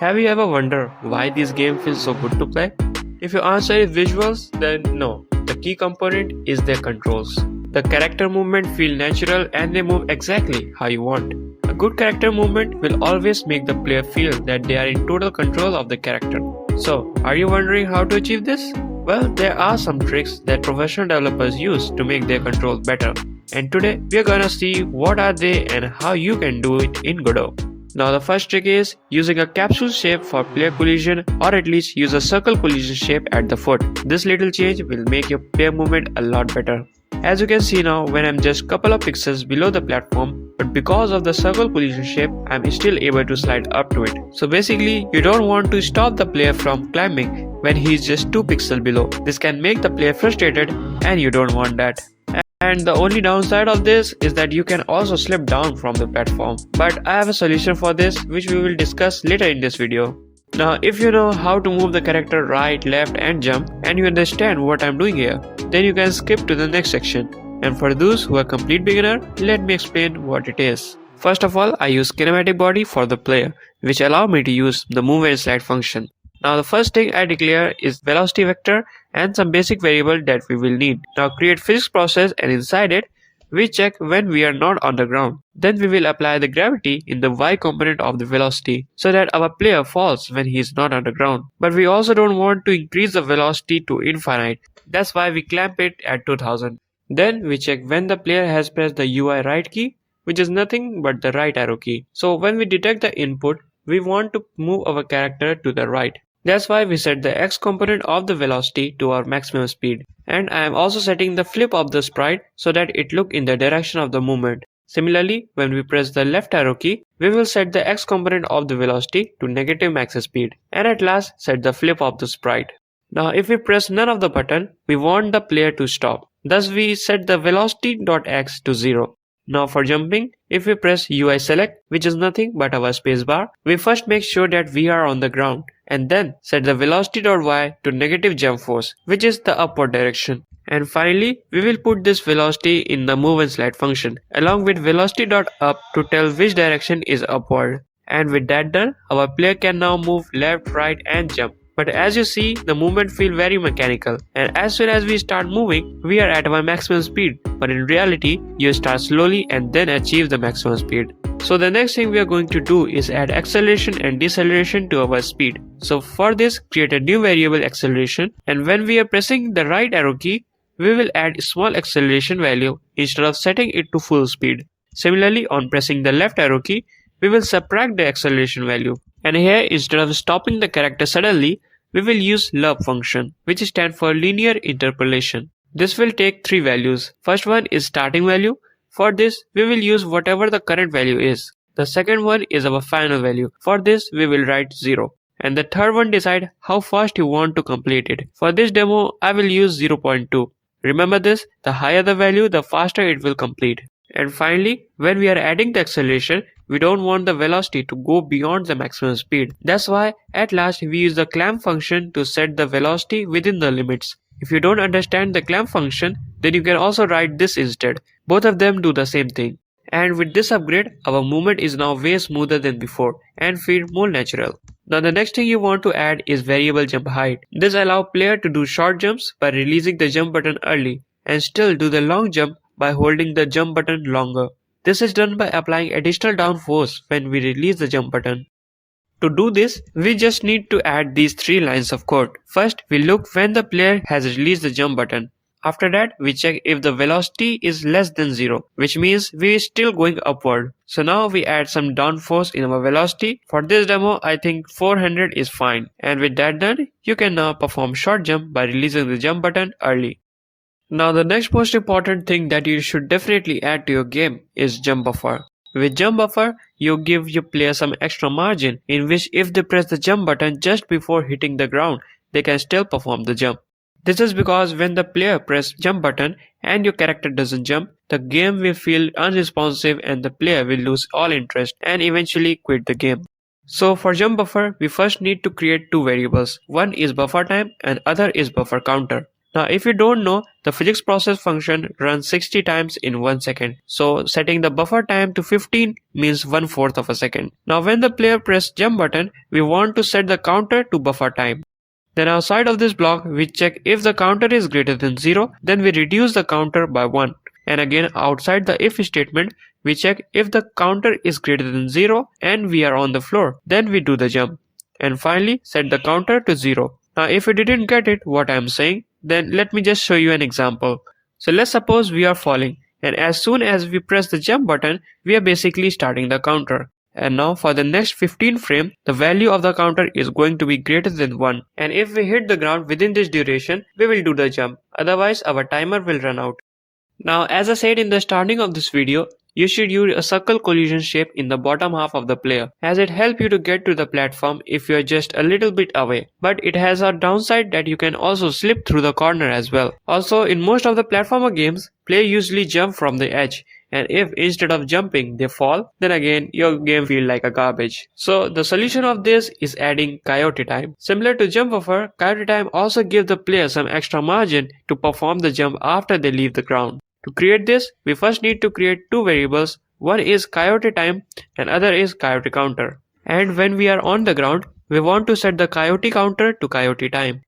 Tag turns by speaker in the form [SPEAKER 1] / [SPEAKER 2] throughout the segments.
[SPEAKER 1] Have you ever wondered why this game feels so good to play? If your answer is visuals, then no. The key component is their controls. The character movement feel natural and they move exactly how you want. A good character movement will always make the player feel that they are in total control of the character. So, are you wondering how to achieve this? Well, there are some tricks that professional developers use to make their controls better. And today, we are gonna see what are they and how you can do it in Godot. Now the first trick is using a capsule shape for player collision, or at least use a circle collision shape at the foot. This little change will make your player movement a lot better. As you can see now, when I'm just couple of pixels below the platform, but because of the circle collision shape, I'm still able to slide up to it. So basically, you don't want to stop the player from climbing when he's just 2 pixels below. This can make the player frustrated and you don't want that. And the only downside of this is that you can also slip down from the platform. But I have a solution for this which we will discuss later in this video. Now if you know how to move the character right, left and jump, and you understand what I'm doing here, then you can skip to the next section. And for those who are complete beginner, let me explain what it is. First of all, I use kinematic body for the player, which allow me to use the move and slide function. Now the first thing I declare is velocity vector and some basic variable that we will need. Now create physics process, and inside it, we check when we are not on the ground. Then we will apply the gravity in the y component of the velocity so that our player falls when he is not on the ground. But we also don't want to increase the velocity to infinite. That's why we clamp it at 2000. Then we check when the player has pressed the UI right key, which is nothing but the right arrow key. So when we detect the input, we want to move our character to the right. That's why we set the x component of the velocity to our maximum speed. And I am also setting the flip of the sprite so that it look in the direction of the movement. Similarly, when we press the left arrow key, we will set the x component of the velocity to negative max speed. And at last, set the flip of the sprite. Now if we press none of the button, we want the player to stop. Thus we set the velocity.x to 0. Now for jumping, if we press UI select, which is nothing but our spacebar, we first make sure that we are on the ground and then set the velocity.y to negative jump force, which is the upward direction. And finally, we will put this velocity in the move and slide function along with velocity.up to tell which direction is upward. And with that done, our player can now move left, right and jump. But as you see, the movement feels very mechanical, and as soon as we start moving, we are at our maximum speed. But in reality, you start slowly and then achieve the maximum speed. So the next thing we are going to do is add acceleration and deceleration to our speed. So for this, create a new variable acceleration, and when we are pressing the right arrow key, we will add a small acceleration value instead of setting it to full speed. Similarly, on pressing the left arrow key, we will subtract the acceleration value. And here, instead of stopping the character suddenly, we will use LUB function, which stands for linear interpolation. This will take 3 values. First one is starting value. For this, we will use whatever the current value is. The second one is our final value. For this, we will write 0. And the third one decide how fast you want to complete it. For this demo, I will use 0.2. Remember this, the higher the value, the faster it will complete. And finally, when we are adding the acceleration, we don't want the velocity to go beyond the maximum speed. That's why at last we use the clamp function to set the velocity within the limits. If you don't understand the clamp function, then you can also write this instead. Both of them do the same thing. And with this upgrade, our movement is now way smoother than before and feel more natural. Now the next thing you want to add is variable jump height. This allows player to do short jumps by releasing the jump button early and still do the long jump by holding the jump button longer. This is done by applying additional down force when we release the jump button. To do this, we just need to add these 3 lines of code. First, we look when the player has released the jump button. After that, we check if the velocity is less than 0, which means we are still going upward. So now we add some down force in our velocity. For this demo, I think 400 is fine. And with that done, you can now perform short jump by releasing the jump button early. Now the next most important thing that you should definitely add to your game is jump buffer. With jump buffer, you give your player some extra margin in which if they press the jump button just before hitting the ground, they can still perform the jump. This is because when the player press jump button and your character doesn't jump, the game will feel unresponsive and the player will lose all interest and eventually quit the game. So for jump buffer, we first need to create 2 variables. One is buffer time and other is buffer counter. Now if you don't know, the physics process function runs 60 times in 1 second. So setting the buffer time to 15 means 1/4 of a second. Now when the player presses jump button, we want to set the counter to buffer time. Then outside of this block, we check if the counter is greater than 0, then we reduce the counter by 1. And again outside the if statement, we check if the counter is greater than 0 and we are on the floor, then we do the jump. And finally set the counter to 0. Now if you didn't get it what I am saying, then let me just show you an example. So let's suppose we are falling, and as soon as we press the jump button, we are basically starting the counter. And now for the next 15 frame, the value of the counter is going to be greater than 1. And if we hit the ground within this duration, we will do the jump. Otherwise our timer will run out. Now as I said in the starting of this video, you should use a circle collision shape in the bottom half of the player, as it helps you to get to the platform if you are just a little bit away. But it has a downside that you can also slip through the corner as well. Also in most of the platformer games, players usually jump from the edge. And if instead of jumping they fall, then again your game feels like a garbage. So the solution of this is adding Coyote Time. Similar to jump buffer, Coyote Time also gives the player some extra margin to perform the jump after they leave the ground. To create this, we first need to create two variables. One is Coyote Time and other is Coyote Counter. And when we are on the ground, we want to set the Coyote Counter to Coyote Time.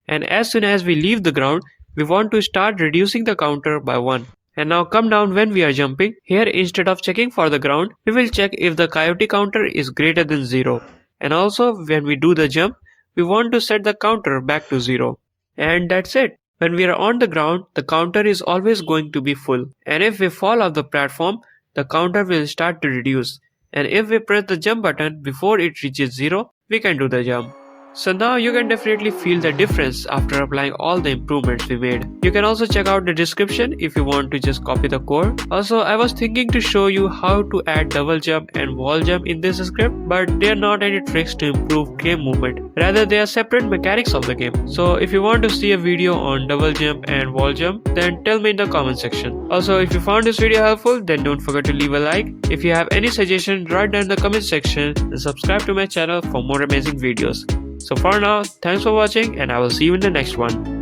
[SPEAKER 1] And as soon as we leave the ground, we want to start reducing the counter by 1. And now come down when we are jumping. Here instead of checking for the ground, we will check if the Coyote Counter is greater than 0. And also when we do the jump, we want to set the counter back to 0. And that's it. When we are on the ground, the counter is always going to be full. And if we fall off the platform, the counter will start to reduce. And if we press the jump button before it reaches 0, we can do the jump. So now you can definitely feel the difference after applying all the improvements we made. You can also check out the description if you want to just copy the code. Also, I was thinking to show you how to add double jump and wall jump in this script, but they are not any tricks to improve game movement. Rather, they are separate mechanics of the game. So if you want to see a video on double jump and wall jump, then tell me in the comment section. Also, if you found this video helpful, then don't forget to leave a like. If you have any suggestion, write down in the comment section and subscribe to my channel for more amazing videos. So for now, thanks for watching and I will see you in the next one.